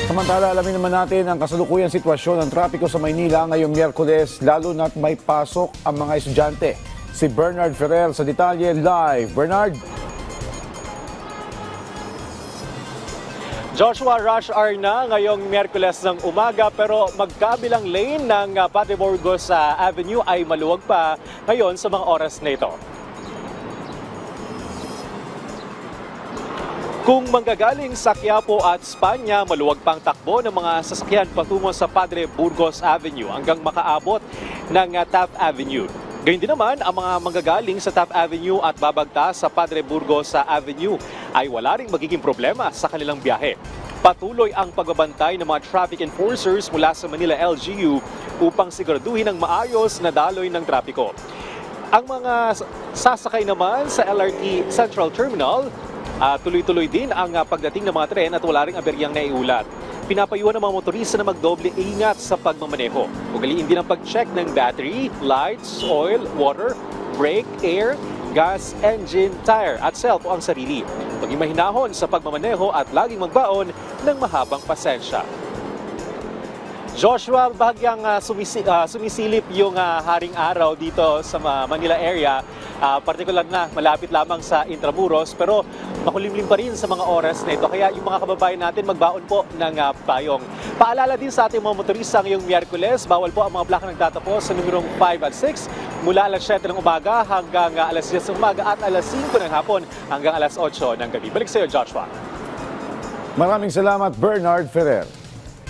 Samantala, alamin naman natin ang kasalukuyang sitwasyon ng trapiko sa Maynila ngayong Miyerkules, lalo na't may pasok ang mga estudyante. Si Bernard Ferrer sa detalye live. Bernard? Joshua, rush hour na ngayong Miyerkules ng umaga pero magkabilang lane ng Padre Burgos Avenue ay maluwag pa ngayon sa mga oras na ito. Kung manggagaling sa Quiapo at Espanya, maluwag pang takbo ng mga sasakyan patungo sa Padre Burgos Avenue hanggang makaabot ng Taft Avenue. Gayun din naman, ang mga manggagaling sa Taft Avenue at babagtas sa Padre Burgos Avenue ay wala ring magiging problema sa kanilang biyahe. Patuloy ang pagbabantay ng mga traffic enforcers mula sa Manila LGU upang siguraduhin ang maayos na daloy ng trapiko. Ang mga sasakay naman sa LRT Central Terminal, tuloy-tuloy din ang pagdating ng mga tren at wala ring aberyang naiulat. Pinapayuhan ng mga motorista na magdoble ingat sa pagmamaneho. Ugaliin din ang pag-check ng battery, lights, oil, water, brake, air, gas, engine, tire at self o ang sarili. Maging mahinahon sa pagmamaneho at laging magbaon ng mahabang pasensya. Joshua, bahagyang sumisilip yung haring araw dito sa Manila area. Partikular na malapit lamang sa Intramuros pero makulimlim pa rin sa mga oras na ito. Kaya yung mga kababayan natin magbaon po ng payong. Paalala din sa ating mga motorista ngayong Miyerkules, bawal po ang mga plaka nagtatapos sa numerong 5 at 6 mula alas 7 ng umaga hanggang alas 10 ng umaga at alas 5 ng hapon hanggang alas 8 ng gabi. Balik sa iyo, Joshua. Maraming salamat, Bernard Ferrer.